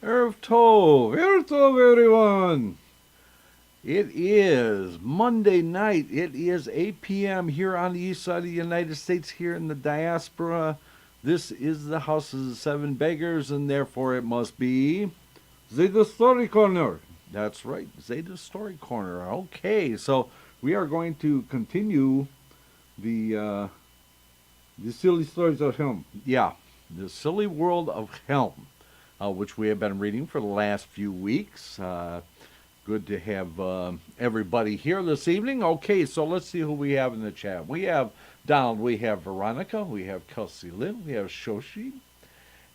Erev Tov, everyone. It is Monday night. It is 8 p.m. here on the east side of the United States, here in the diaspora. This is the House of the Seven Beggars, and therefore it must be Zeyde Story Corner. That's right, Zeyde Story Corner. Okay, so we are going to continue the silly stories of Helm. Yeah, the silly world of Helm, which we have been reading for the last few weeks. Good to have everybody here this evening. Okay, so let's see who we have in the chat. We have Donald, we have Veronica, we have Kelsey Lynn, we have Shoshi,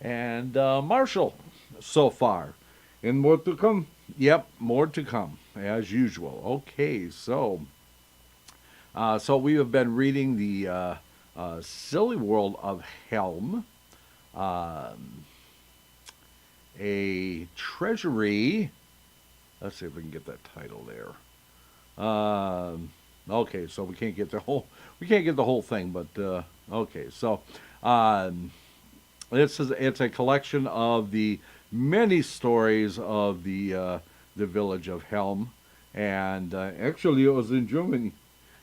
and Marshall so far. And more to come? Yep, more to come, as usual. Okay, so we have been reading the Silly World of Helm, a treasury. Let's see if we can get that title there. Okay, so we can't get the whole thing, but okay. So it's a collection of the many stories of the village of Helm, and actually it was in Germany.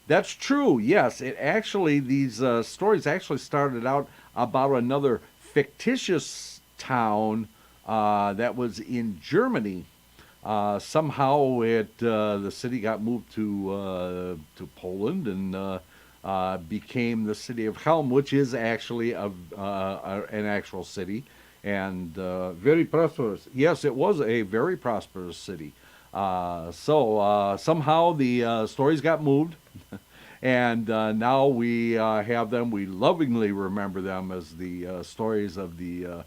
That's true. Yes, these stories actually started out about another fictitious town that was in Germany. Somehow the city got moved to Poland and became the city of Helm, which is actually an actual city and very prosperous. Yes, it was a very prosperous city. So somehow the stories got moved, and now we have them. We lovingly remember them as the stories of the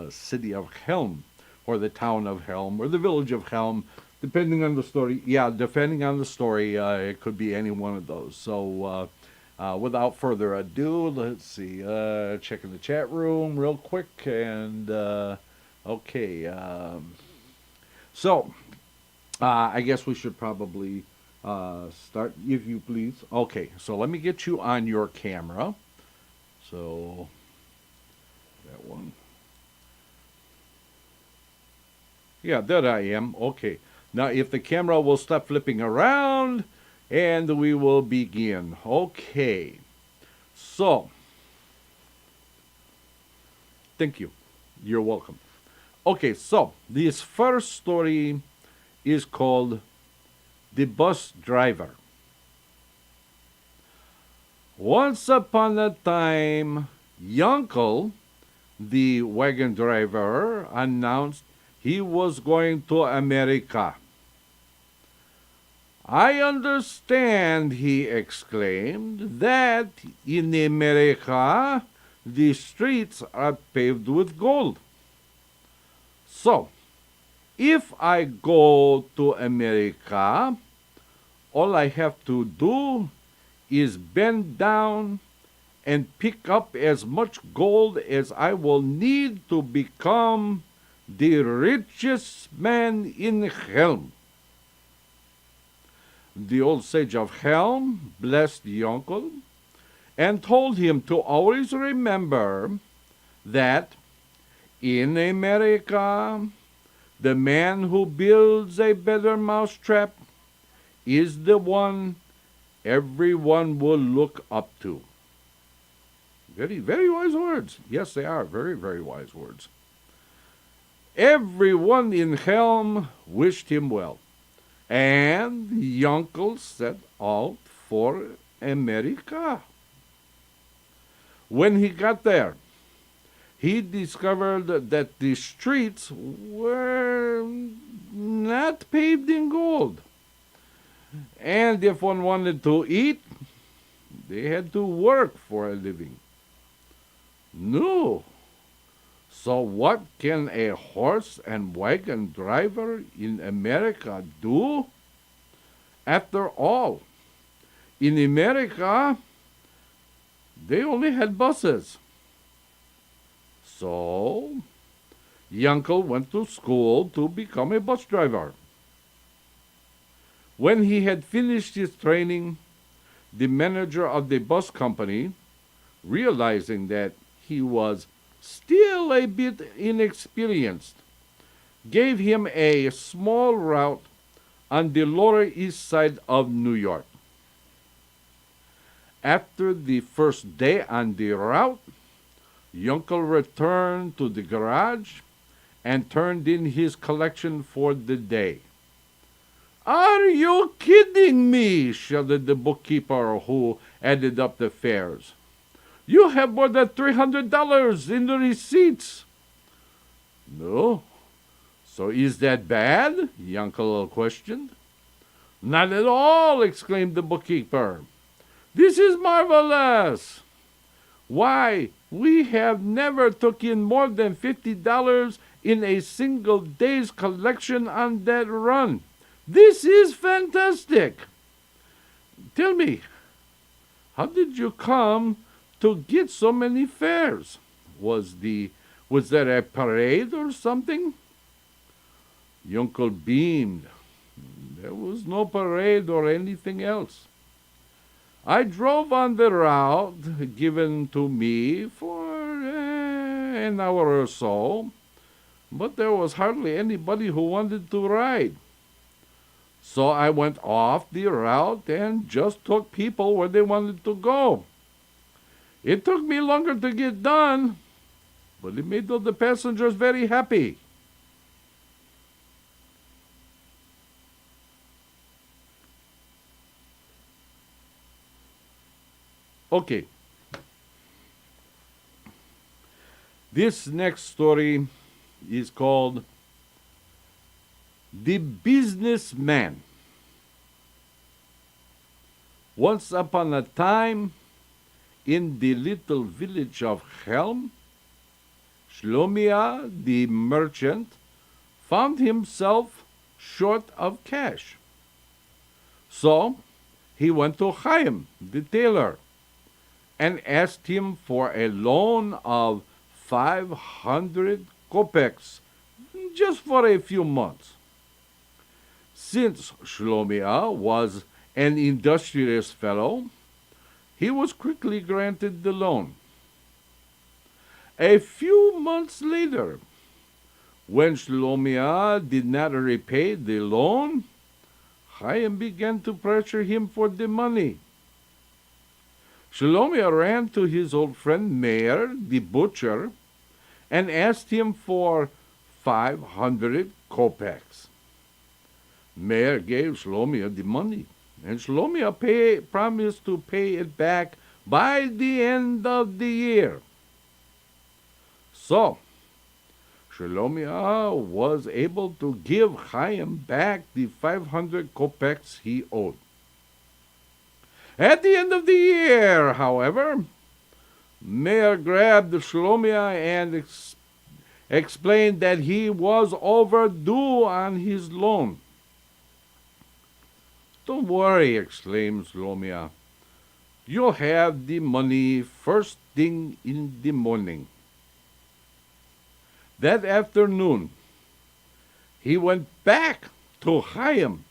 city of Helm, or the town of Helm, or the village of Helm, depending on the story. Yeah, depending on the story, it could be any one of those. So without further ado, let's see, checking the chat room real quick, and okay. So I guess we should probably start, if you please. Okay, so let me get you on your camera. So that one. Yeah, there I am. Okay. Now, if the camera will stop flipping around, and we will begin. Okay. So, thank you. You're welcome. Okay, so this first story is called The Bus Driver. Once upon a time, Yunkel, the wagon driver, announced he was going to America. I understand, he exclaimed, that in America the streets are paved with gold. So, if I go to America, all I have to do is bend down and pick up as much gold as I will need to become the richest man in Helm. The old sage of Helm blessed the uncle and told him to always remember that in America, the man who builds a better mousetrap is the one everyone will look up to. Very, very wise words. Yes, they are very, very wise words. Everyone in Helm wished him well, and the uncle set out for America. When he got there, he discovered that the streets were not paved in gold. And if one wanted to eat, they had to work for a living. No. So what can a horse and wagon driver in America do? After all, in America, they only had buses. So, Yunkel went to school to become a bus driver. When he had finished his training, the manager of the bus company, realizing that he was still a bit inexperienced, gave him a small route on the Lower East Side of New York. After the first day on the route, Yunkel returned to the garage and turned in his collection for the day. "Are you kidding me?" shouted the bookkeeper who added up the fares. "You have more than $300 in the receipts." "No. So is that bad?" Yunkel questioned. "Not at all," exclaimed the bookkeeper. "This is marvelous. Why, we have never took in more than $50 in a single day's collection on that run. This is fantastic. Tell me, how did you come to get so many fares? Was there a parade or something?" Yunkel beamed. "There was no parade or anything else. I drove on the route given to me for an hour or so, but there was hardly anybody who wanted to ride. So I went off the route and just took people where they wanted to go. It took me longer to get done, but it made all the passengers very happy." Okay. This next story is called The Businessman. Once upon a time, in the little village of Chelm, Shlomia the merchant found himself short of cash. So he went to Chaim the tailor and asked him for a loan of 500 kopecks just for a few months. Since Shlomia was an industrious fellow, he was quickly granted the loan. A few months later, when Shlomia did not repay the loan, Chaim began to pressure him for the money. Shlomia ran to his old friend Meir, the butcher, and asked him for 500 kopecks. Meir gave Shlomia the money, and Shlomia promised to pay it back by the end of the year. So, Shlomia was able to give Chaim back the 500 kopecks he owed. At the end of the year, however, Meir grabbed Shlomia and explained that he was overdue on his loan. "Don't worry," exclaimed Shlomia. "You'll have the money first thing in the morning." That afternoon, he went back to Chaim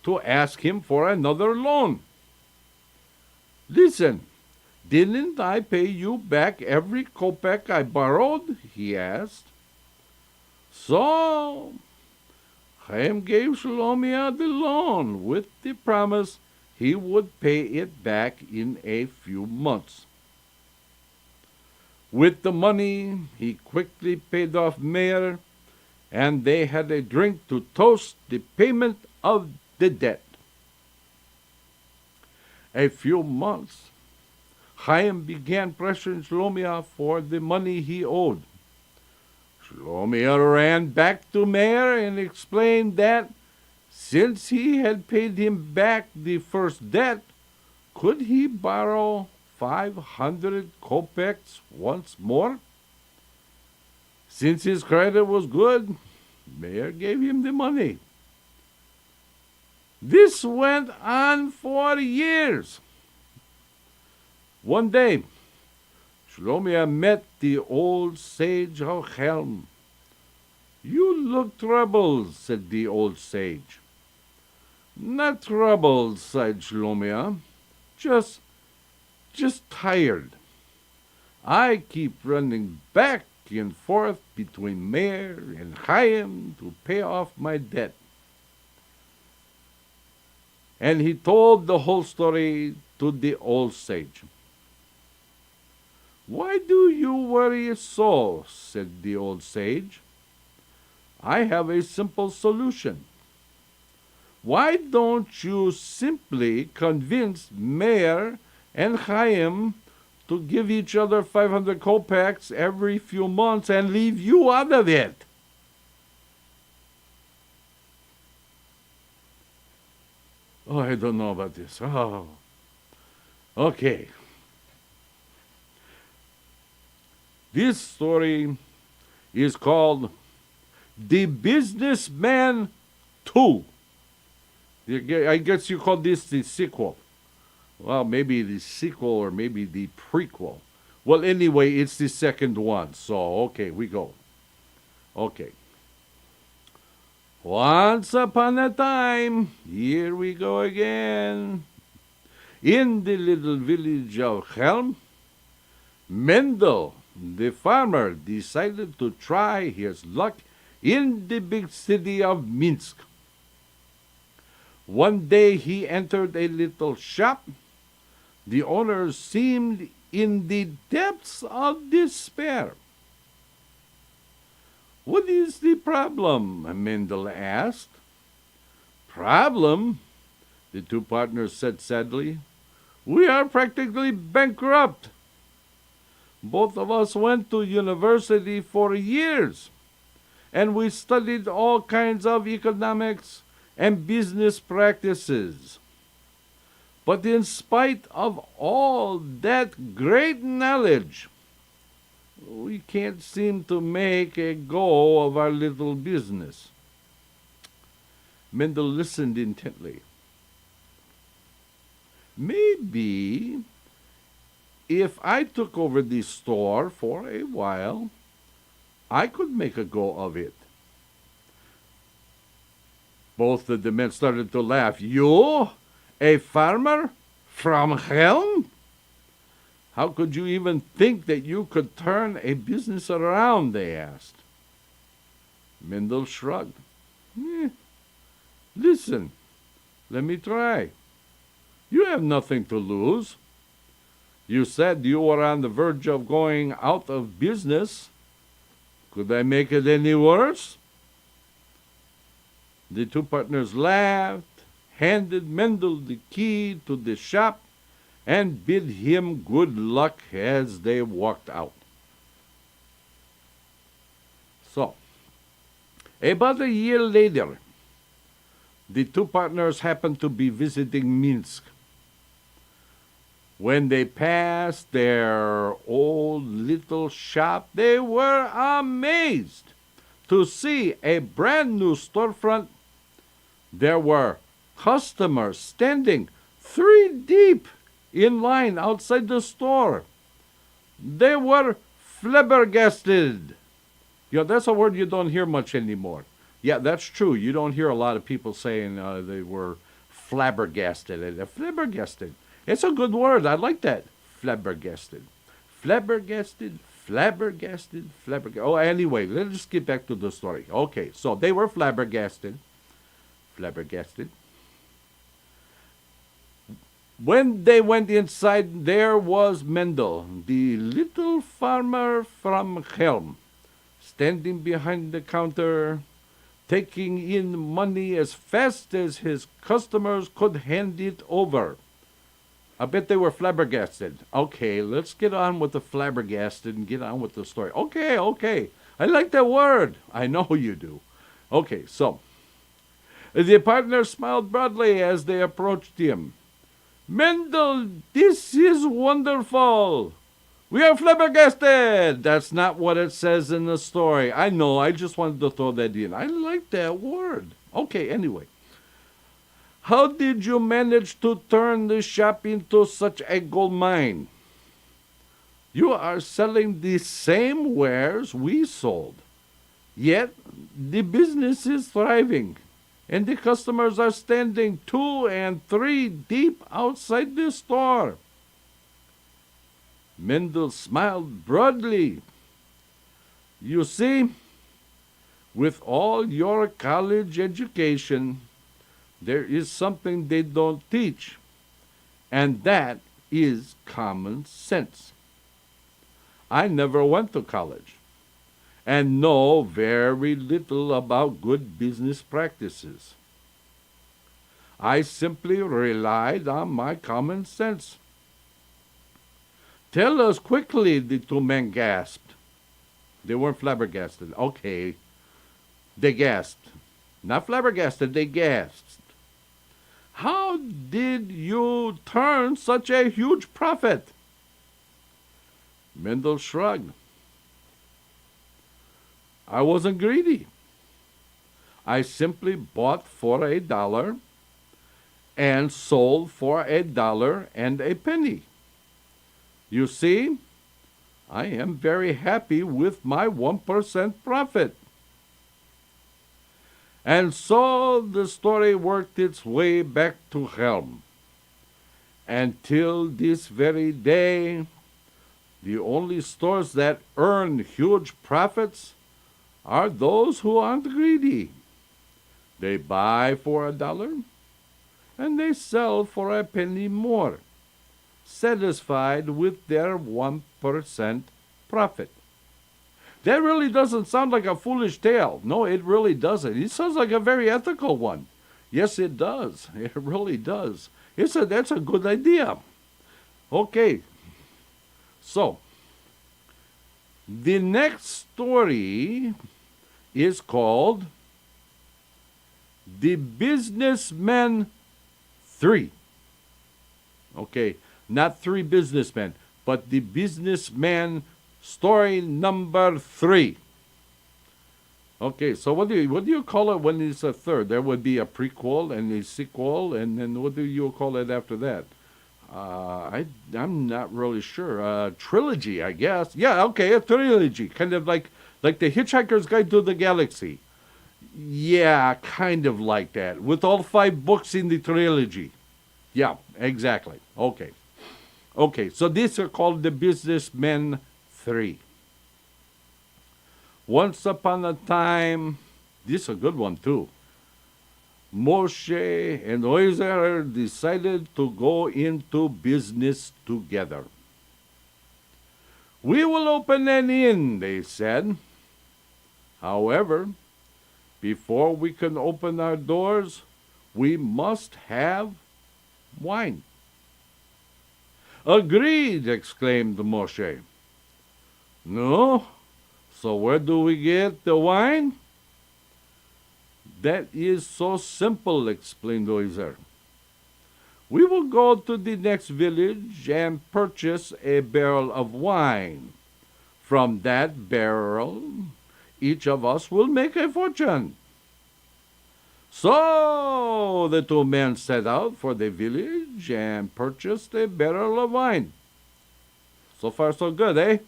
to ask him for another loan. "Listen, didn't I pay you back every kopeck I borrowed?" he asked. So Chaim gave Shlomia the loan with the promise he would pay it back in a few months. With the money, he quickly paid off Meir, and they had a drink to toast the payment of the debt. A few months, Chaim began pressuring Shlomia for the money he owed. Shlomia ran back to Meir and explained that since he had paid him back the first debt, could he borrow 500 kopecks once more? Since his credit was good, Meir gave him the money. This went on for years. One day, Shlomia met the old sage of Chelm. "You look troubled," said the old sage. "Not troubled," sighed Shlomia. Just tired. I keep running back and forth between Meir and Chaim to pay off my debt. And he told the whole story to the old sage. "Why do you worry so?" said the old sage. "I have a simple solution. Why don't you simply convince Meir and Chaim to give each other 500 kopecks every few months and leave you out of it?" Oh, I don't know about this. Oh, okay. This story is called The Businessman 2. I guess you call this the sequel. Well, maybe the sequel or maybe the prequel. Well, anyway, it's the second one. So, okay, we go. Okay. Once upon a time, here we go again. In the little village of Chelm, Mendel, the farmer, decided to try his luck in the big city of Minsk. One day he entered a little shop. The owner seemed in the depths of despair. "What is the problem?" Mendel asked. "Problem?" the two partners said sadly. "We are practically bankrupt. Both of us went to university for years, and we studied all kinds of economics and business practices. But in spite of all that great knowledge, we can't seem to make a go of our little business." Mendel listened intently. "Maybe if I took over the store for a while, I could make a go of it." Both of the men started to laugh. "You, a farmer from Helm? How could you even think that you could turn a business around?" they asked. Mendel shrugged. "Listen, let me try. You have nothing to lose. You said you were on the verge of going out of business. Could I make it any worse?" The two partners laughed, handed Mendel the key to the shop, and bid him good luck as they walked out. So, about a year later, the two partners happened to be visiting Minsk. When they passed their old little shop, they were amazed to see a brand new storefront. There were customers standing 3 deep in line outside the store. They were flabbergasted. That's a word you don't hear much anymore. Yeah, that's true. You don't hear a lot of people saying they were flabbergasted. Flabbergasted. It's a good word. I like that. Flabbergasted. Flabbergasted, flabbergasted, flabbergasted. Oh, anyway, let's just get back to the story. Okay, so they were flabbergasted. Flabbergasted. When they went inside, there was Mendel, the little farmer from Helm, standing behind the counter, taking in money as fast as his customers could hand it over. I bet they were flabbergasted. Okay, let's get on with the flabbergasted and get on with the story. Okay. I like that word. I know you do. Okay, so the partners smiled broadly as they approached him. "Mendel, this is wonderful. We are flabbergasted." That's not what it says in the story. I know, I just wanted to throw that in. I like that word. Okay, anyway. "How did you manage to turn the shop into such a gold mine? You are selling the same wares we sold. Yet the business is thriving, and the customers are standing 2 and 3 deep outside the store." Mendel smiled broadly. "You see, With all your college education, there is something they don't teach, and that is common sense. I never went to college and know very little about good business practices. I simply relied on my common sense. Tell us quickly, the two men gasped. They weren't flabbergasted. Okay, they gasped. Not flabbergasted, they gasped. How did you turn such a huge profit? Mendel shrugged. I wasn't greedy. I simply bought for $1 and sold for $1.01. You see, I am very happy with my 1% profit. And so the story worked its way back to Helm. Until this very day, the only stores that earn huge profits are those who aren't greedy. They buy for $1 and they sell for a penny more, satisfied with their 1% profit. That really doesn't sound like a foolish tale. No, it really doesn't. It sounds like a very ethical one. Yes, it does. It really does. That's a good idea. Okay, so the next story is called The Businessmen 3. Okay, not 3 businessmen, but The Businessman story number 3. Okay, so what do you call it when it's a third? There would be a prequel and a sequel, and then what do you call it after that? I'm not really sure. Trilogy, I guess. Yeah, okay, a trilogy, kind of like the Hitchhiker's Guide to the Galaxy. Yeah, kind of like that, with all 5 books in the trilogy. Yeah, exactly. Okay. Okay, so these are called The Businessmen 3. Once upon a time, this is a good one too. Moshe and Oizer decided to go into business together. We will open an inn, they said. However, before we can open our doors, we must have wine. Agreed, exclaimed Moshe. No? So where do we get the wine? That is so simple, explained Oizer. We will go to the next village and purchase a barrel of wine. From that barrel, each of us will make a fortune. So the 2 men set out for the village and purchased a barrel of wine. So far, so good, eh?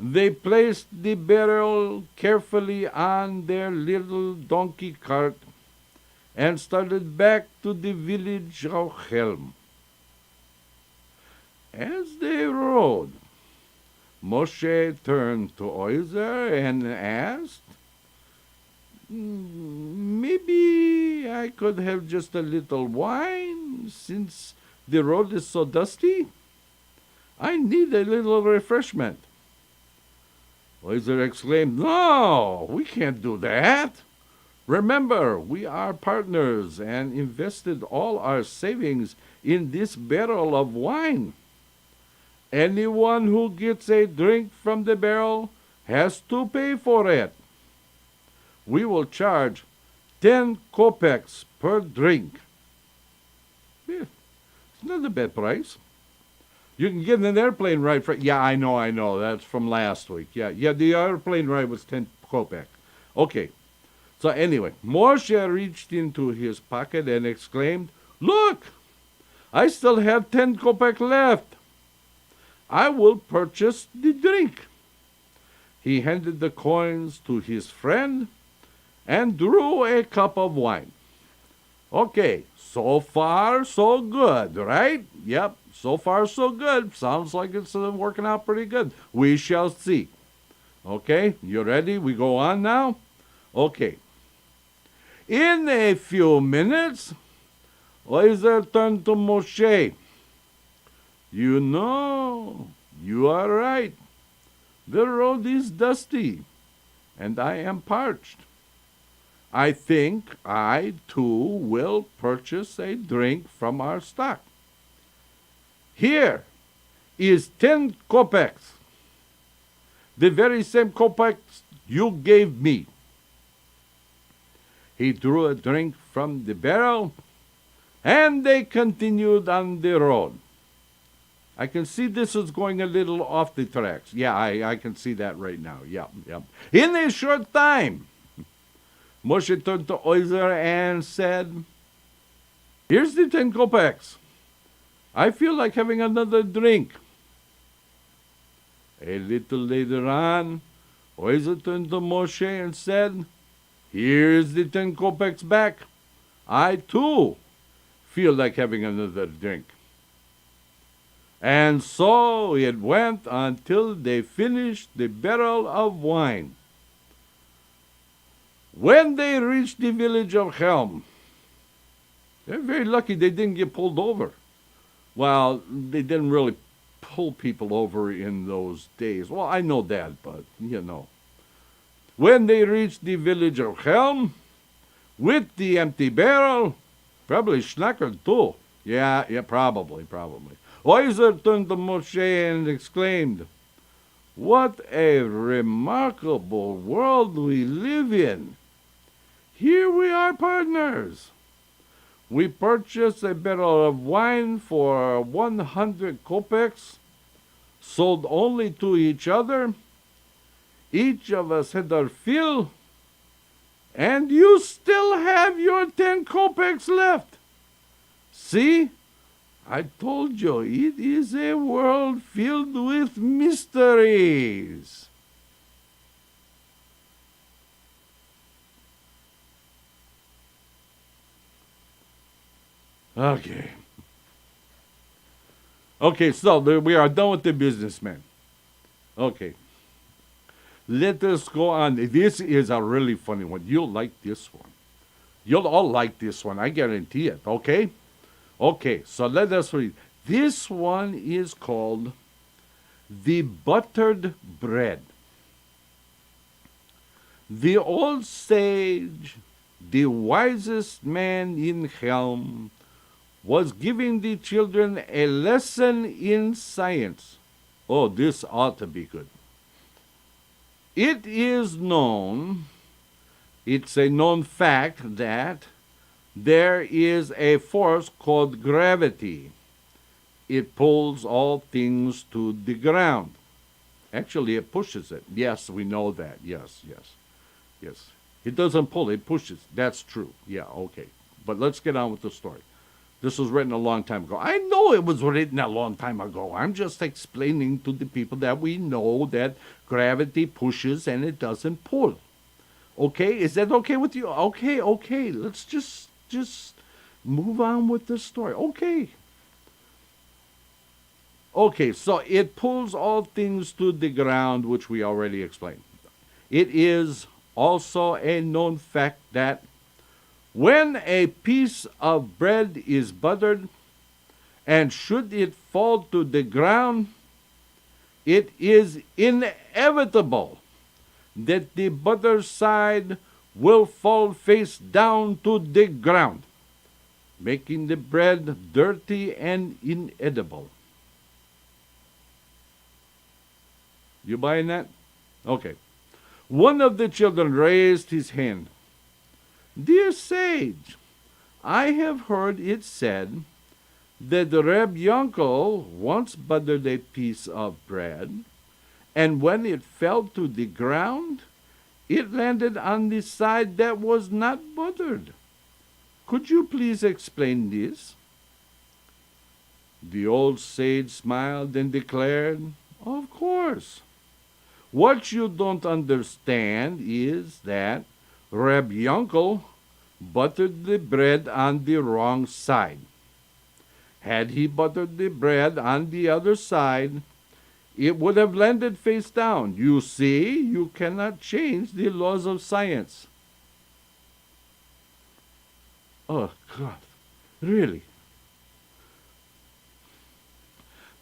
They placed the barrel carefully on their little donkey cart and started back to the village of Helm. As they rode, Moshe turned to Oizer and asked, maybe I could have just a little wine since the road is so dusty? I need a little refreshment. Oizer exclaimed, no, we can't do that. Remember, we are partners and invested all our savings in this barrel of wine. Anyone who gets a drink from the barrel has to pay for it. We will charge 10 kopecks per drink. Yeah, it's not a bad price. You can get an airplane ride for... Yeah, I know. That's from last week. Yeah, the airplane ride was 10 kopek. Okay. So anyway, Moshe reached into his pocket and exclaimed, look, I still have 10 kopek left. I will purchase the drink. He handed the coins to his friend and drew a cup of wine. Okay, so far, so good, right? Yep, so far, so good. Sounds like it's working out pretty good. We shall see. Okay, you ready? We go on now? Okay. In a few minutes, Eliezer turned to Moshe. You know, you are right. The road is dusty, and I am parched. I think I, too, will purchase a drink from our stock. Here is 10 kopecks, the very same kopecks you gave me. He drew a drink from the barrel, and they continued on the road. I can see this is going a little off the tracks. Yeah, I can see that right now. Yeah. In a short time, Moshe turned to Eliezer and said, here's the 10 kopecks. I feel like having another drink. A little later on, Eliezer turned to Moshe and said, here's the 10 kopecks back. I, too, feel like having another drink. And so it went until they finished the barrel of wine. When they reached the village of Helm, they're very lucky they didn't get pulled over. Well, they didn't really pull people over in those days. Well, I know that, but, When they reached the village of Helm, with the empty barrel, probably schnackered too. Yeah, probably. Eliezer turned to Moshe and exclaimed, what a remarkable world we live in. Here we are partners. We purchased a barrel of wine for 100 kopecks, sold only to each other. Each of us had our fill, and you still have your 10 kopecks left. See? I told you, it is a world filled with mysteries. Okay, so we are done with the businessman. Okay. Let us go on. This is a really funny one. You'll like this one. You'll all like this one. I guarantee it. Okay? Okay, so let us read. This one is called The Buttered Bread. The old sage, the wisest man in Helm, was giving the children a lesson in science. Oh, this ought to be good. It is known, it's a known fact that there is a force called gravity. It pulls all things to the ground. Actually, it pushes it. Yes, we know that. Yes. It doesn't pull, it pushes. That's true. Yeah, okay. But let's get on with the story. This was written a long time ago. I know it was written a long time ago. I'm just explaining to the people that we know that gravity pushes and it doesn't pull. Okay, is that okay with you? Okay. Let's just move on with the story. Okay, so it pulls all things to the ground, which we already explained. It is also a known fact that when a piece of bread is buttered, and should it fall to the ground, it is inevitable that the butter side will fall face down to the ground, making the bread dirty and inedible. You buying that? Okay. One of the children raised his hand. Dear sage, I have heard it said that Reb Yankel once buttered a piece of bread, and when it fell to the ground, it landed on the side that was not buttered. Could you please explain this? The old sage smiled and declared, Of course. What you don't understand is that Reb Yankel buttered the bread on the wrong side. Had he buttered the bread on the other side, it would have landed face down. You see, you cannot change the laws of science. Oh, God. Really?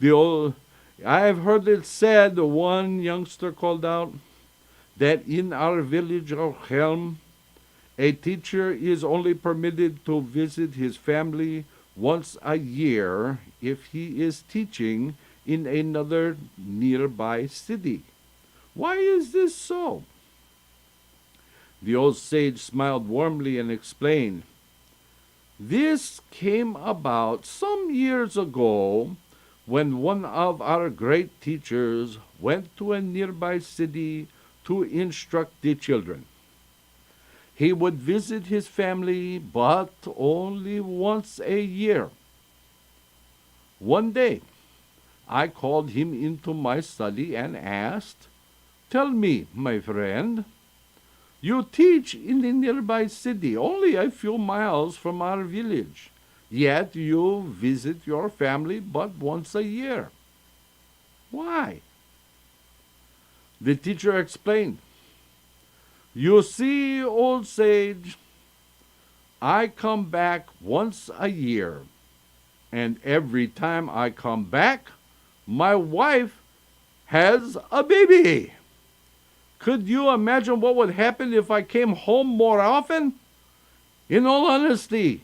I have heard it said, one youngster called out, that in our village of Helm, a teacher is only permitted to visit his family once a year if he is teaching in another nearby city. Why is this so? The old sage smiled warmly and explained, this came about some years ago when one of our great teachers went to a nearby city to instruct the children. He would visit his family, but only once a year. One day, I called him into my study and asked, tell me, my friend, you teach in the nearby city, only a few miles from our village, yet you visit your family but once a year. Why? The teacher explained, you see, old sage, I come back once a year, and every time I come back, my wife has a baby. Could you imagine what would happen if I came home more often? In all honesty,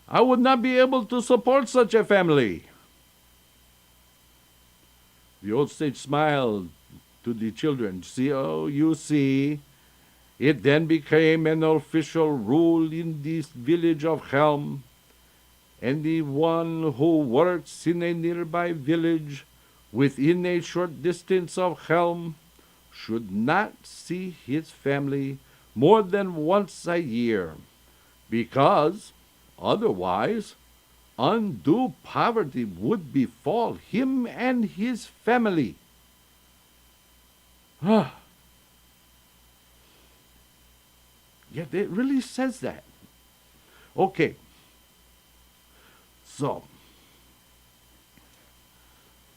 I would not be able to support such a family. The old sage smiled to the children. You see, it then became an official rule in this village of Helm, and the one who works in a nearby village within a short distance of Helm should not see his family more than once a year, because otherwise undue poverty would befall him and his family. Yeah, it really says that. Okay. So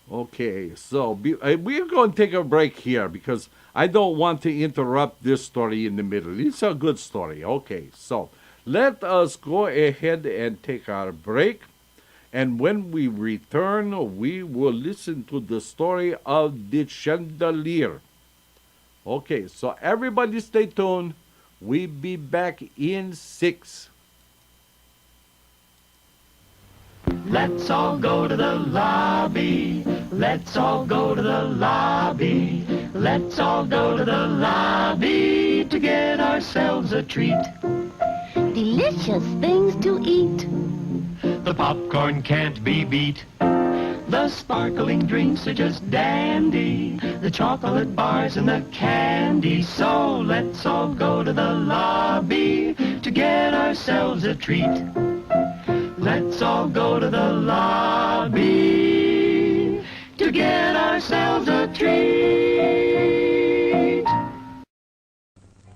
we're going to take a break here because I don't want to interrupt this story in the middle. It's a good story. Okay, so let us go ahead and take our break. And when we return, we will listen to the story of the chandelier. Okay, so everybody stay tuned. We'll be back in 6. Let's all go to the lobby. Let's all go to the lobby. Let's all go to the lobby to get ourselves a treat. Delicious things to eat. The popcorn can't be beat. The sparkling drinks are just dandy. The chocolate bars and the candy. So let's all go to the lobby to get ourselves a treat. Let's all go to the lobby to get ourselves a treat.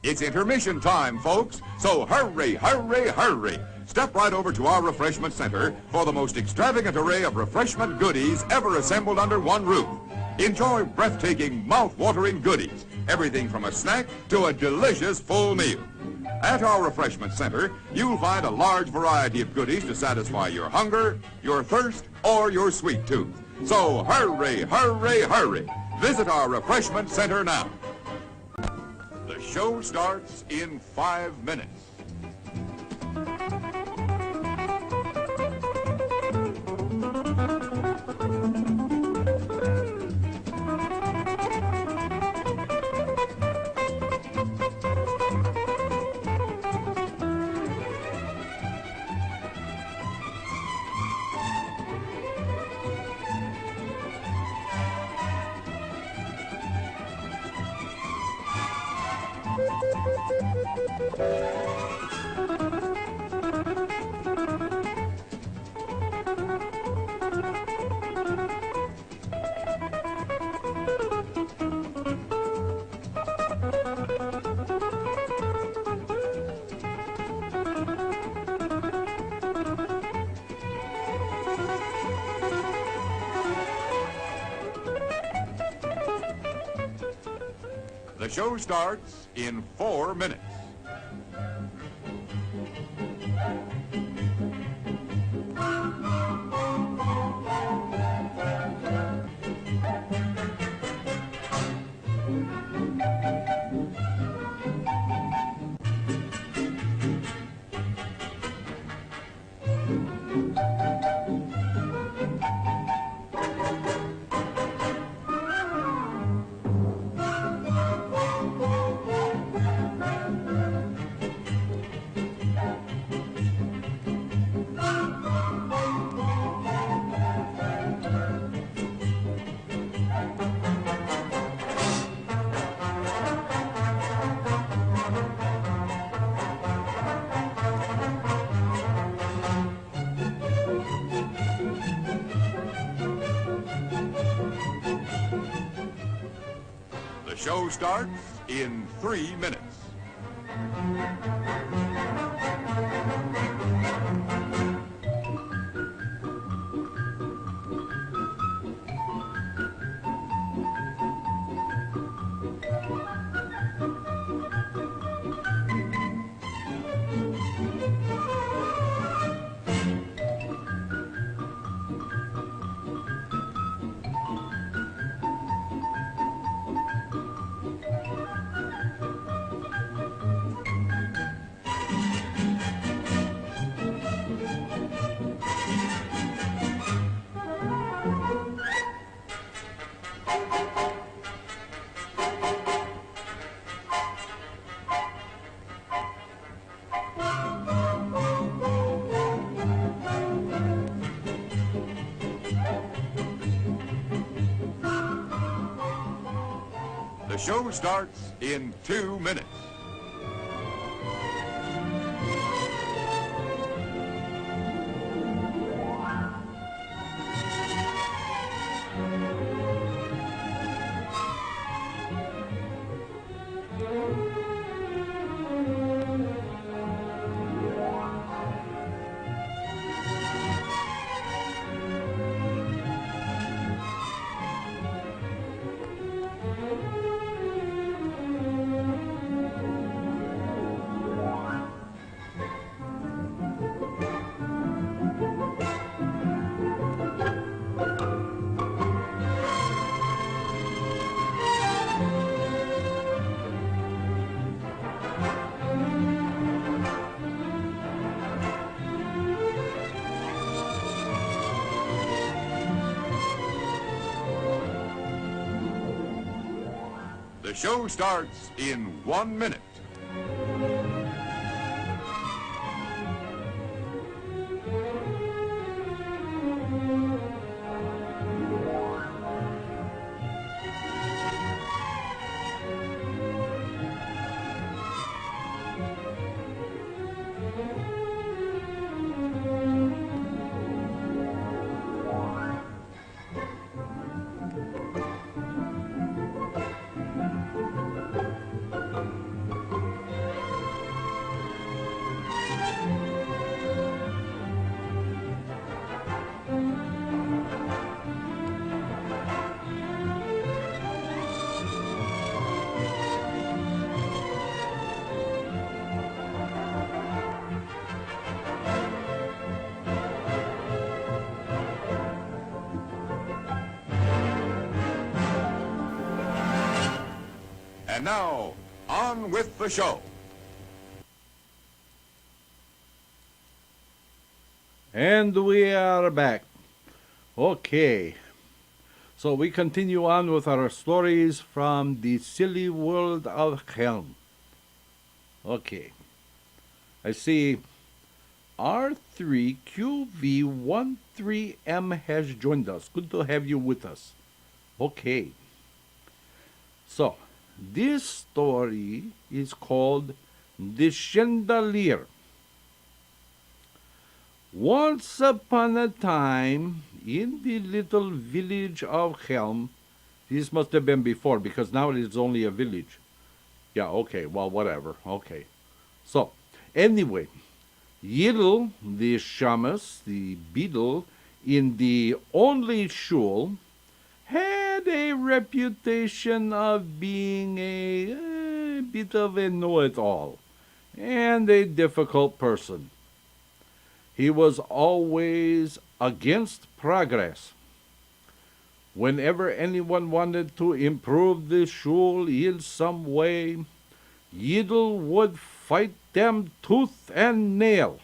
It's intermission time, folks, so hurry, hurry, hurry. Step right over to our refreshment center for the most extravagant array of refreshment goodies ever assembled under one roof. Enjoy breathtaking, mouth-watering goodies, everything from a snack to a delicious full meal. At our refreshment center, you'll find a large variety of goodies to satisfy your hunger, your thirst, or your sweet tooth. So hurry, hurry, hurry. Visit our refreshment center now. The show starts in 5 minutes. show starts in 4 minutes. The show starts in 3 minutes. The show starts in 2 minutes. The show starts in 1 minute. And now, on with the show. And we are back. Okay. So we continue on with our stories from the silly world of Helm. Okay. I see R3QV13M has joined us. Good to have you with us. Okay. So, this story is called The Chandelier. Once upon a time, in the little village of Helm, this must have been before, because now it is only a village. Yeah, okay, well, whatever. Okay. So, anyway, Yiddle, the shamus, the beadle, in the only shul, had had a reputation of being a bit of a know-it-all and a difficult person. He was always against progress. Whenever anyone wanted to improve the shul in some way, Yidel would fight them tooth and nail.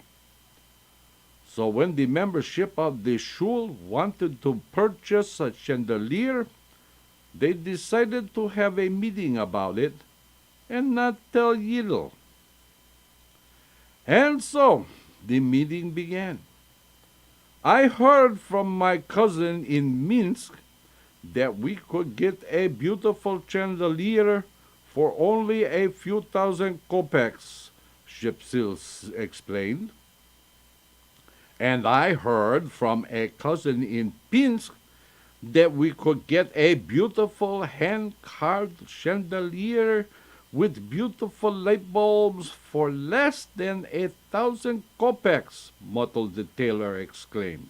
So when the membership of the shul wanted to purchase a chandelier, they decided to have a meeting about it and not tell Yidel. And so the meeting began. I heard from my cousin in Minsk that we could get a beautiful chandelier for only a few thousand kopecks, Shepsil explained. And I heard from a cousin in Pinsk that we could get a beautiful hand-carved chandelier with beautiful light bulbs for less than 1,000 kopecks, muttered the tailor exclaimed.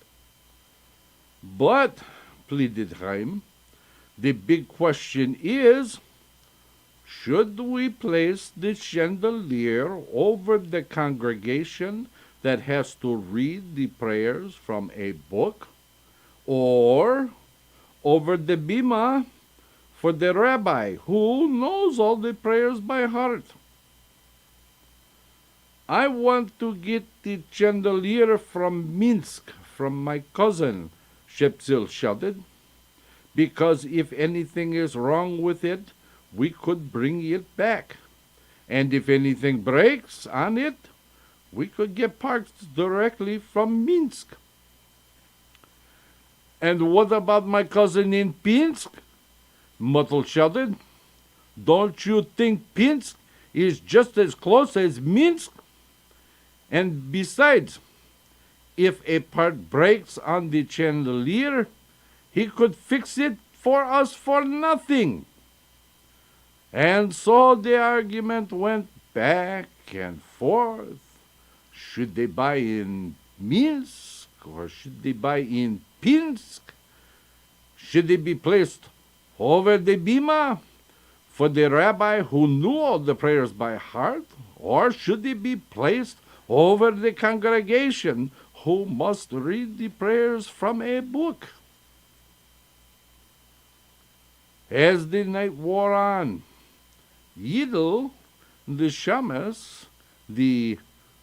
But, pleaded Chaim, the big question is, should we place the chandelier over the congregation that has to read the prayers from a book, or over the bima for the rabbi who knows all the prayers by heart? I want to get the chandelier from Minsk, from my cousin, Shepsil shouted, because if anything is wrong with it, we could bring it back. And if anything breaks on it, we could get parts directly from Minsk. And what about my cousin in Pinsk? Muttel shouted. Don't you think Pinsk is just as close as Minsk? And besides, if a part breaks on the chandelier, he could fix it for us for nothing. And so the argument went back and forth. Should they buy in Minsk or should they buy in Pinsk? Should they be placed over the bima for the rabbi who knew all the prayers by heart? Or should they be placed over the congregation who must read the prayers from a book? As the night wore on, Yidel, the shamus, the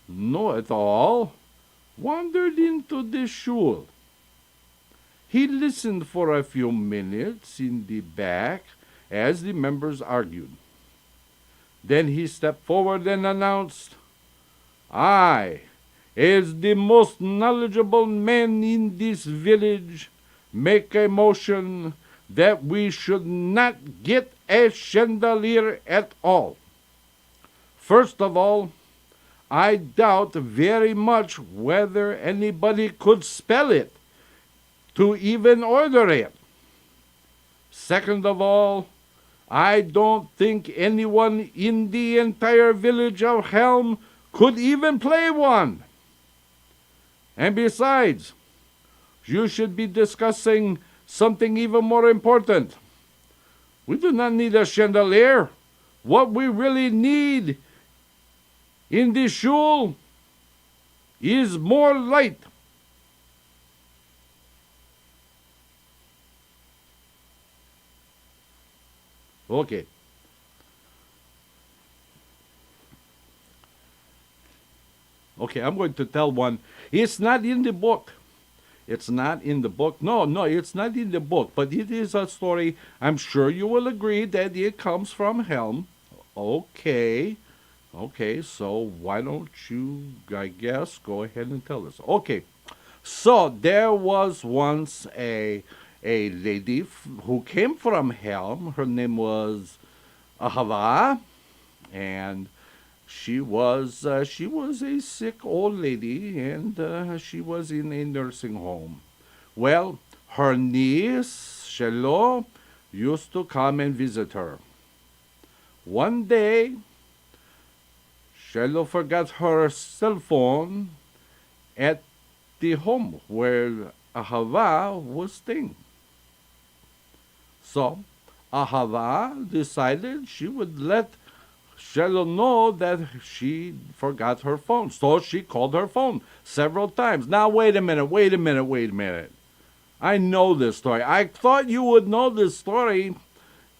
know-it-all, wandered into the shul. He listened for a few minutes in the back as the members argued. Then he stepped forward and announced, I, as the most knowledgeable man in this village, make a motion that we should not get a chandelier at all. First of all, I doubt very much whether anybody could spell it to even order it. Second of all, I don't think anyone in the entire village of Helm could even play one. And besides, you should be discussing something even more important. We do not need a chandelier. What we really need in this shul is more light. Okay. Okay, I'm going to tell one. It's not in the book. It's not in the book. No, it's not in the book. But it is a story. I'm sure you will agree that it comes from Helm. Okay. Okay, so why don't you, I guess, go ahead and tell us. Okay. So there was once a lady who came from Helm. Her name was Ahava, and she was a sick old lady, and she was in a nursing home. Well, her niece, Shelo, used to come and visit her. One day, Shelo forgot her cell phone at the home where Ahava was staying. So Ahava decided she would let Shalom know that she forgot her phone. So she called her phone several times. Now, wait a minute. I know this story. I thought you would know this story.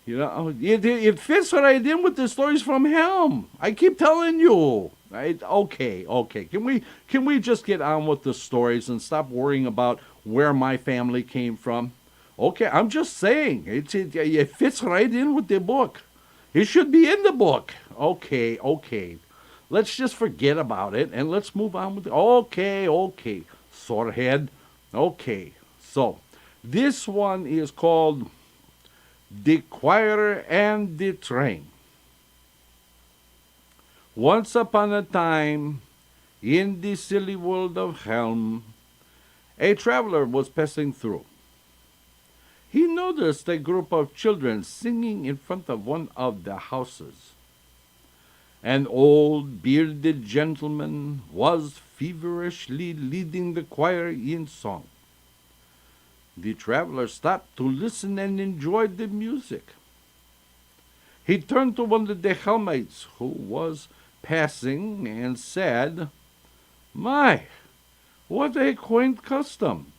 You know, it fits right in with the stories from Helm. I keep telling you. Okay. Can we just get on with the stories and stop worrying about where my family came from? Okay, I'm just saying it fits right in with the book. It should be in the book. Okay. Let's just forget about it and let's move on with it. Okay. Sorehead. Okay. So this one is called The Choir and the Train. Once upon a time, in the silly world of Helm, a traveler was passing through. He noticed a group of children singing in front of one of the houses. An old bearded gentleman was feverishly leading the choir in song. The traveler stopped to listen and enjoyed the music. He turned to one of the Helmites who was passing and said, "My, what a quaint custom!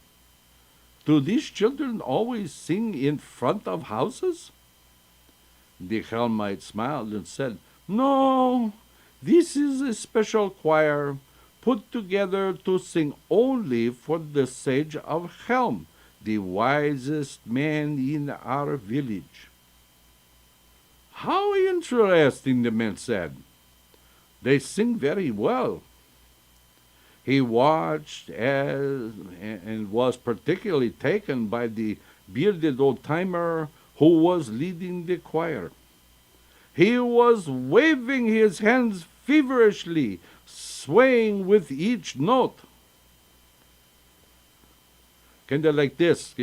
Do these children always sing in front of houses?" The Helmite smiled and said, "No, this is a special choir put together to sing only for the sage of Helm, the wisest man in our village." "How interesting," the man said. "They sing very well." He watched and was particularly taken by the bearded old-timer who was leading the choir. He was waving his hands feverishly, swaying with each note. Kind of like this,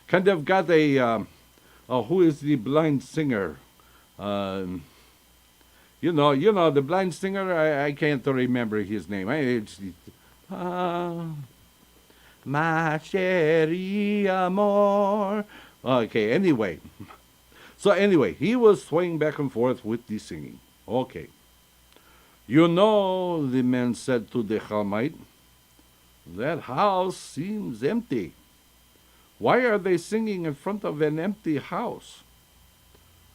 kind of got who is the blind singer? You know the blind singer. I can't remember his name. Ma chérie amour. Okay. Anyway, he was swaying back and forth with the singing. Okay. "You know," the man said to the Helmite, "that house seems empty. Why are they singing in front of an empty house?"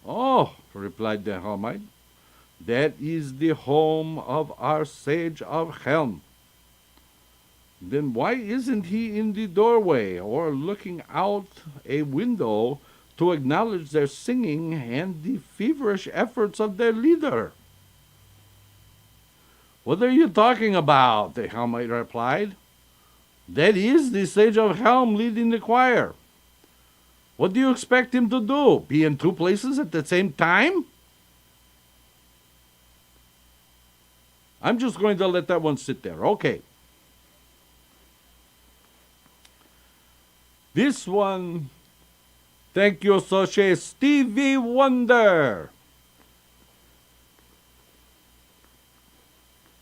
"Oh," replied the Helmite, "that is the home of our sage of Helm." "Then why isn't he in the doorway or looking out a window to acknowledge their singing and the feverish efforts of their leader?" "What are you talking about?" the Helmite replied. "That is the sage of Helm leading the choir. What do you expect him to do? Be in two places at the same time?" I'm just going to let that one sit there. Okay. This one, thank you, Soche Stevie Wonder.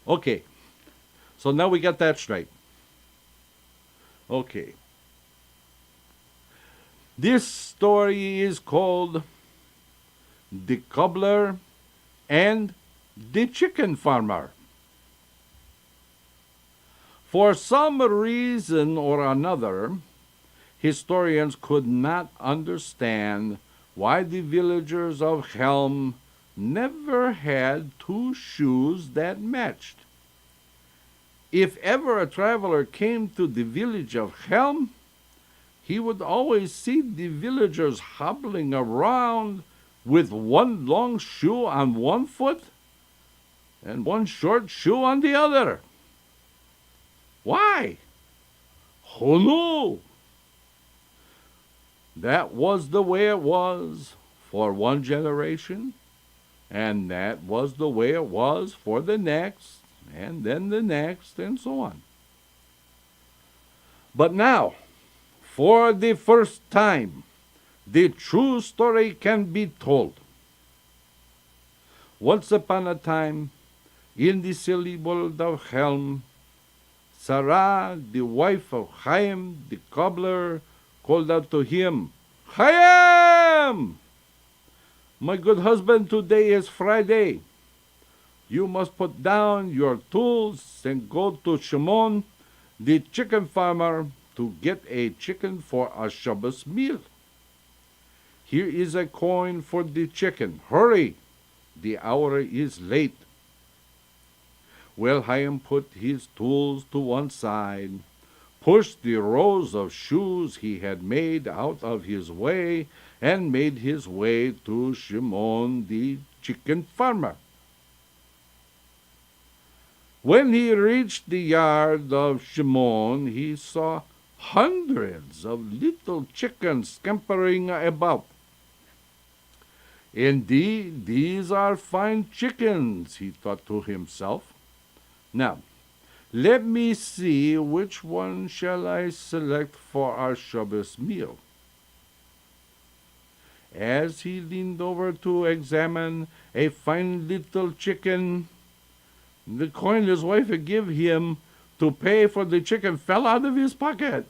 Okay. So now we got that straight. Okay. This story is called The Cobbler and the Chicken Farmer. For some reason or another, historians could not understand why the villagers of Helm never had two shoes that matched. If ever a traveler came to the village of Helm, he would always see the villagers hobbling around with one long shoe on one foot and one short shoe on the other. Why? Who knew? That was the way it was for one generation, and that was the way it was for the next, and then the next, and so on. But now, for the first time, the true story can be told. Once upon a time, in the silly world of Helm, Sarah, the wife of Chaim, the cobbler, called out to him, "Chaim! Chaim, my good husband, today is Friday. You must put down your tools and go to Shimon, the chicken farmer, to get a chicken for a Shabbos meal. Here is a coin for the chicken. Hurry! The hour is late. Well, Chaim put his tools to one side, pushed the rows of shoes he had made out of his way, and made his way to Shimon, the chicken farmer. When he reached the yard of Shimon, he saw hundreds of little chickens scampering about. Indeed, these are fine chickens, he thought to himself. Now, let me see which one shall I select for our Shabbos meal. As he leaned over to examine a fine little chicken, the coin his wife had given him to pay for the chicken fell out of his pocket.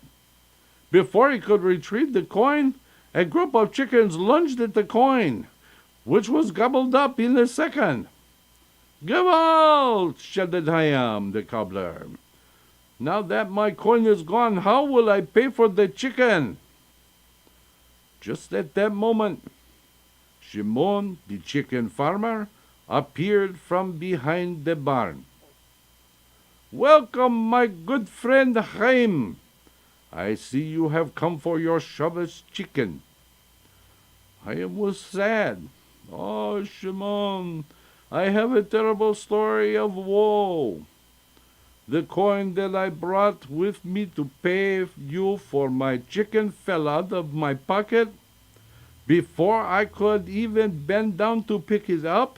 Before he could retrieve the coin, a group of chickens lunged at the coin, which was gobbled up in a second. "Gewalt!" shouted Chaim, the cobbler. "Now that my coin is gone, how will I pay for the chicken?" Just at that moment, Shimon, the chicken farmer, appeared from behind the barn. "Welcome, my good friend Chaim. I see you have come for your Shabbos chicken." Chaim was sad. "Oh, Shimon, I have a terrible story of woe. The coin that I brought with me to pay you for my chicken fell out of my pocket. Before I could even bend down to pick it up,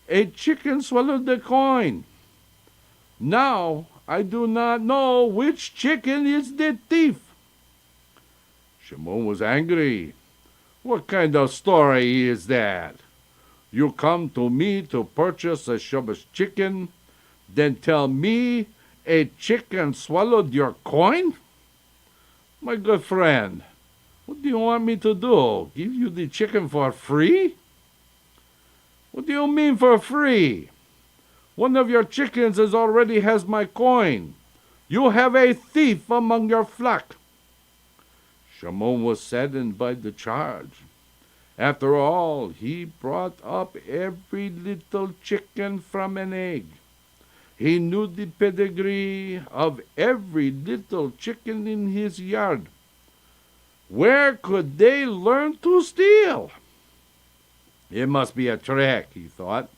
a chicken swallowed the coin. Now I do not know which chicken is the thief." Shimon was angry. "What kind of story is that? You come to me to purchase a Shabbos chicken, then tell me a chicken swallowed your coin? My good friend, what do you want me to do? Give you the chicken for free? What do you mean for free? One of your chickens already has my coin. You have a thief among your flock." Shimon was saddened by the charge. After all, he brought up every little chicken from an egg. He knew the pedigree of every little chicken in his yard. Where could they learn to steal? It must be a trick, he thought.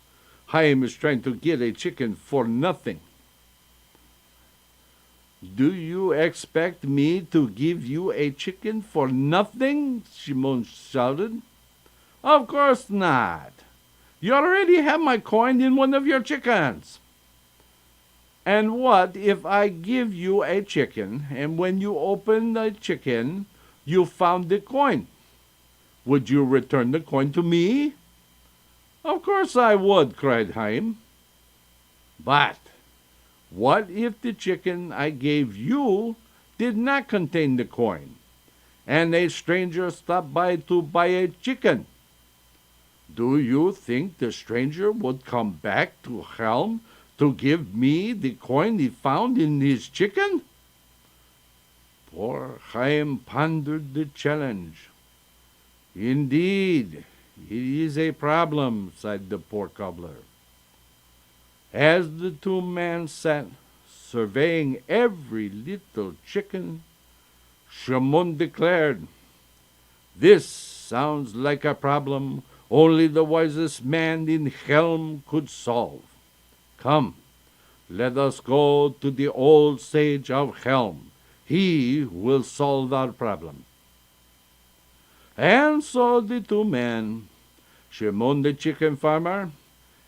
Chaim is trying to get a chicken for nothing. "Do you expect me to give you a chicken for nothing?" Shimon shouted. "Of course not. You already have my coin in one of your chickens." "And what if I give you a chicken, and when you open the chicken, you found the coin? Would you return the coin to me?" "Of course I would," cried Chaim. "But what if the chicken I gave you did not contain the coin, and a stranger stopped by to buy a chicken? Do you think the stranger would come back to Helm to give me the coin he found in his chicken?" Poor Chaim pondered the challenge. "Indeed, it is a problem," sighed the poor cobbler. As the two men sat surveying every little chicken, Shimon declared, "This sounds like a problem only the wisest man in Helm could solve. Come, let us go to the old sage of Helm. He will solve our problem." And so the two men, Shimon the chicken farmer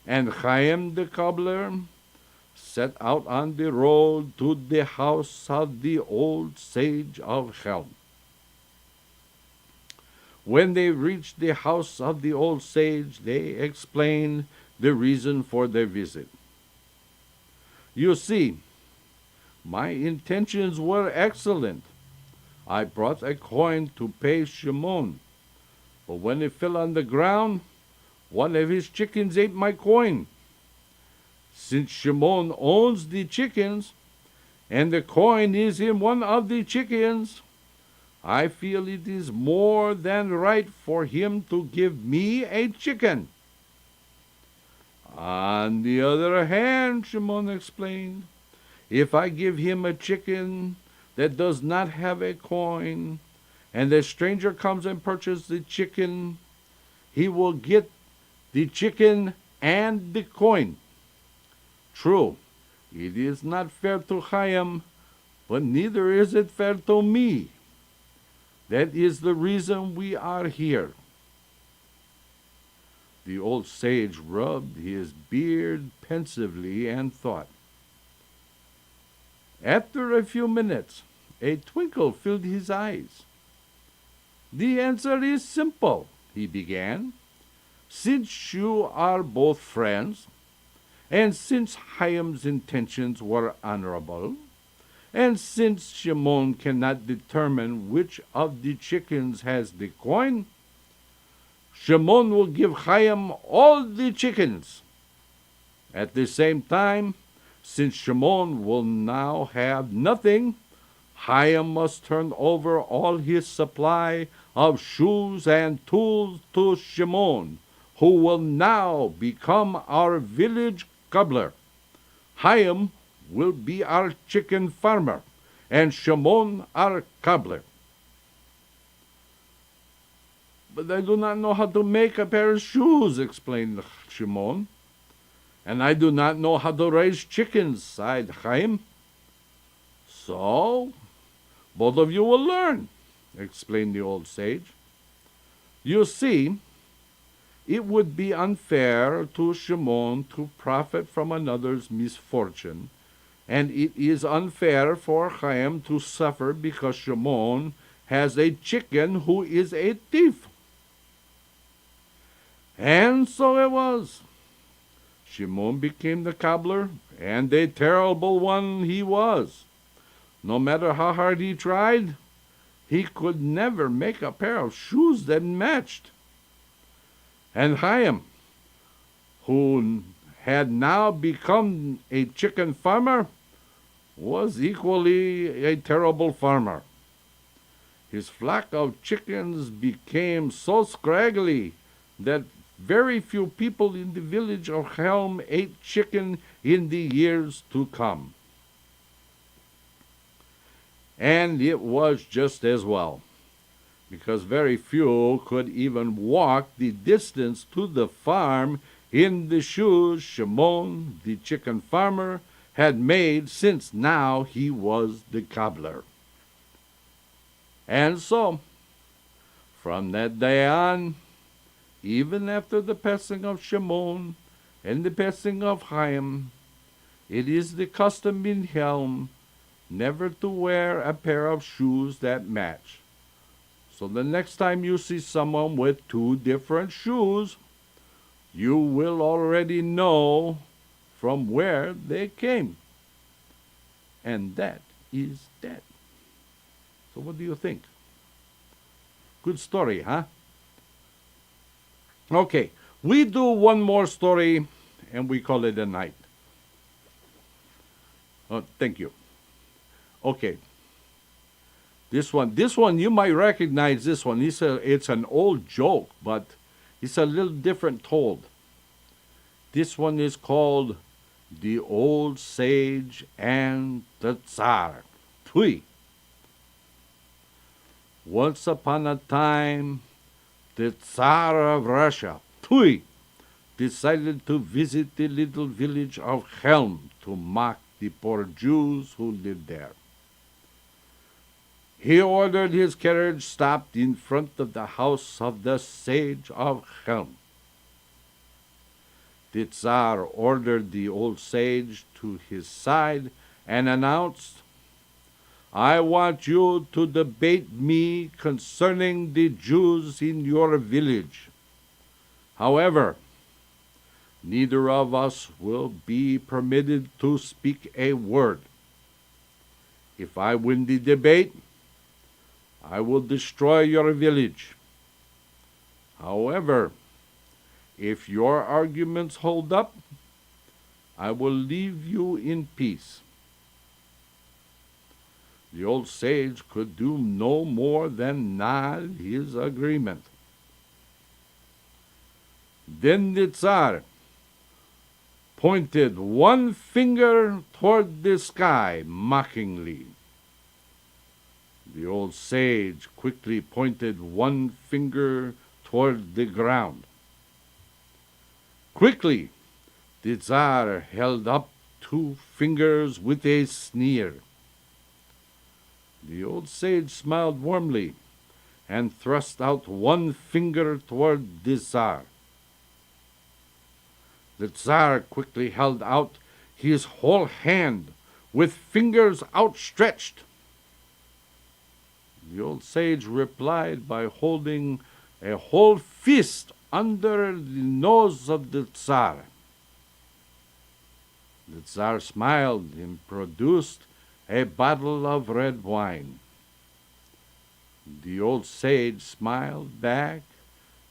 and Chaim the cobbler, set out on the road to the house of the old sage of Helm. When they reached the house of the old sage, they explained the reason for their visit. "You see, my intentions were excellent. I brought a coin to pay Shimon, But when it fell on the ground, one of his chickens ate my coin. Since Shimon owns the chickens, and the coin is in one of the chickens, I feel it is more than right for him to give me a chicken. On the other hand, Shimon explained, if I give him a chicken that does not have a coin, and the stranger comes and purchases the chicken, he will get the chicken and the coin. True, it is not fair to Chaim, but neither is it fair to me. That is the reason we are here. The old sage rubbed his beard pensively and thought. After a few minutes, a twinkle filled his eyes. The answer is simple, he began. Since you are both friends, and since Chaim's intentions were honorable, and since Shimon cannot determine which of the chickens has the coin, Shimon will give Chaim all the chickens. At the same time, since Shimon will now have nothing, Chaim must turn over all his supply of shoes and tools to Shimon, who will now become our village cobbler. Chaim will be our chicken farmer, and Shimon our cobbler. But I do not know how to make a pair of shoes, explained Shimon. And I do not know how to raise chickens, sighed Chaim. So, both of you will learn, explained the old sage. You see, it would be unfair to Shimon to profit from another's misfortune, and it is unfair for Chaim to suffer because Shimon has a chicken who is a thief. And so it was. Shimon became the cobbler, and a terrible one he was. No matter how hard he tried, he could never make a pair of shoes that matched. And Chaim, who had now become a chicken farmer, was equally a terrible farmer. His flock of chickens became so scraggly that very few people in the village of Helm ate chicken in the years to come. And it was just as well, because very few could even walk the distance to the farm in the shoes Shimon, the chicken farmer, had made since now he was the cobbler. And so, from that day on, even after the passing of Shimon and the passing of Chaim, it is the custom in Helm never to wear a pair of shoes that match. So the next time you see someone with two different shoes, you will already know from where they came. And that is that. So what do you think? Good story, huh? Okay, we do one more story, and we call it a night. Oh, thank you. Okay. This one, you might recognize this one. It's an old joke, but it's a little different told. This one is called The Old Sage and the Tsar. Tui. Once upon a time, the Tsar of Russia, Tui, decided to visit the little village of Helm to mock the poor Jews who lived there. He ordered his carriage stopped in front of the house of the sage of Helm. The Tsar ordered the old sage to his side and announced, I want you to debate me concerning the Jews in your village. However, neither of us will be permitted to speak a word. If I win the debate, I will destroy your village. However, if your arguments hold up, I will leave you in peace." The old sage could do no more than nod his agreement. Then the Tsar pointed one finger toward the sky mockingly. The old sage quickly pointed one finger toward the ground. Quickly, the Tsar held up two fingers with a sneer. The old sage smiled warmly and thrust out one finger toward the Tsar. The Tsar quickly held out his whole hand with fingers outstretched. The old sage replied by holding a whole fist under the nose of the Tsar. The Tsar smiled and produced a bottle of red wine. The old sage smiled back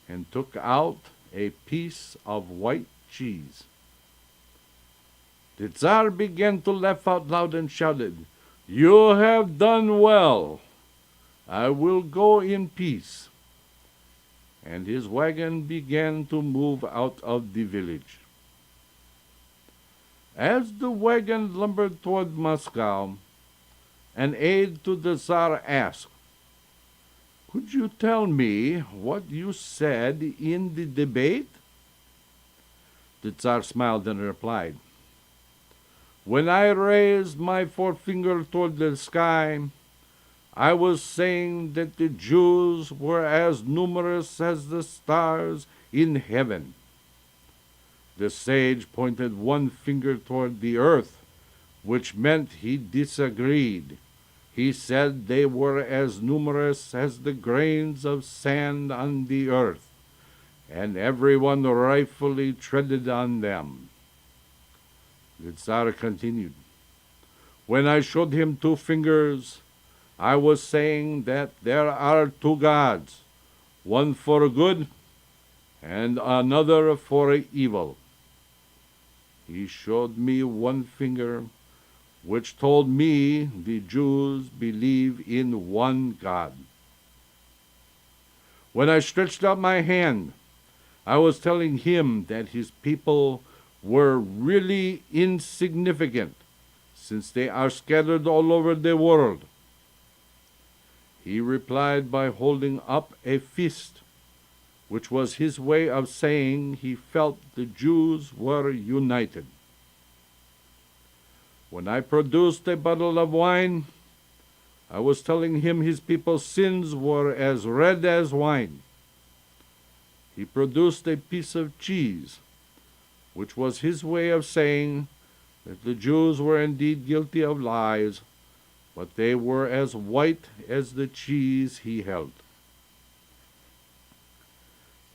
and took out a piece of white cheese. The Tsar began to laugh out loud and shouted, "You have done well. I will go in peace." And his wagon began to move out of the village. As the wagon lumbered toward Moscow, an aide to the Tsar asked, "Could you tell me what you said in the debate?" The Tsar smiled and replied, "When I raised my forefinger toward the sky, I was saying that the Jews were as numerous as the stars in heaven." The sage pointed one finger toward the earth, which meant he disagreed. He said they were as numerous as the grains of sand on the earth, and everyone rightfully treaded on them. The Tsar continued, "When I showed him two fingers, I was saying that there are two gods, one for good and another for evil. He showed me one finger, which told me the Jews believe in one God. When I stretched out my hand, I was telling him that his people were really insignificant, since they are scattered all over the world. He replied by holding up a fist, which was his way of saying he felt the Jews were united. When I produced a bottle of wine, I was telling him his people's sins were as red as wine. He produced a piece of cheese, which was his way of saying that the Jews were indeed guilty of lies, but they were as white as the cheese he held."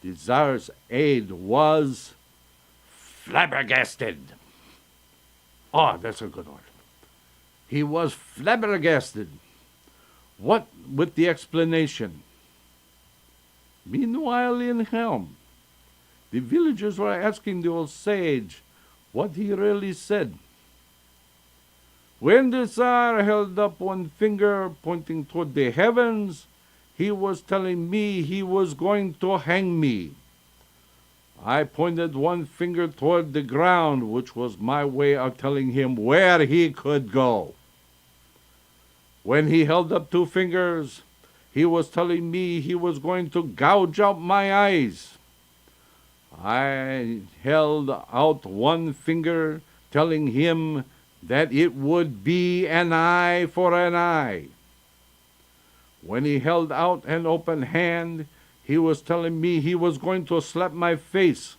The Tsar's aide was flabbergasted. Oh, that's a good word. He was flabbergasted. What with the explanation? Meanwhile, in Helm, the villagers were asking the old sage what he really said. When the Tsar held up one finger pointing toward the heavens, he was telling me he was going to hang me. I pointed one finger toward the ground, which was my way of telling him where he could go. When he held up two fingers, he was telling me he was going to gouge out my eyes. I held out one finger, telling him that it would be an eye for an eye. When he held out an open hand, he was telling me he was going to slap my face.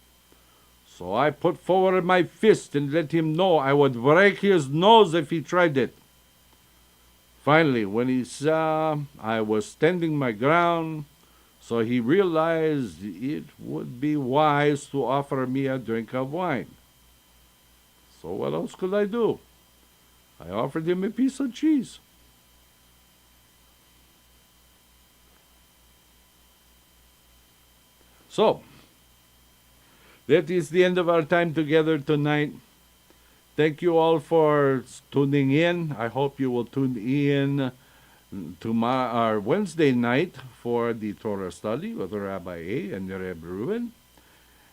So I put forward my fist and let him know I would break his nose if he tried it. Finally, when he saw I was standing my ground, so he realized it would be wise to offer me a drink of wine. So what else could I do? I offered him a piece of cheese. So, that is the end of our time together tonight. Thank you all for tuning in. I hope you will tune in to our Wednesday night for the Torah study with Rabbi A and Reb Reuben.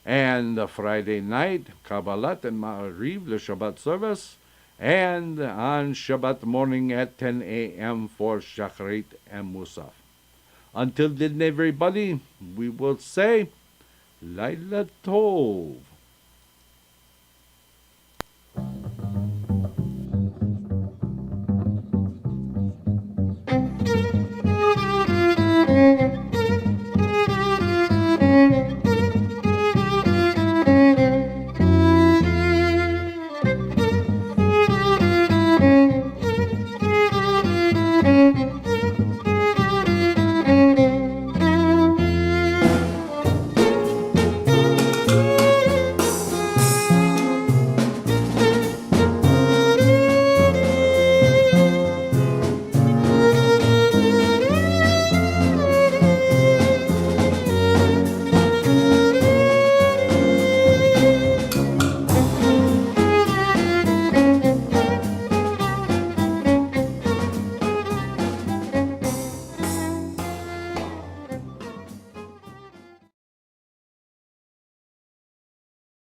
And Friday night, Kabbalat and Ma'ariv, the Shabbat service. And on Shabbat morning at 10 a.m. for Shachrit and Musaf. Until then, everybody, we will say, Laila Tov.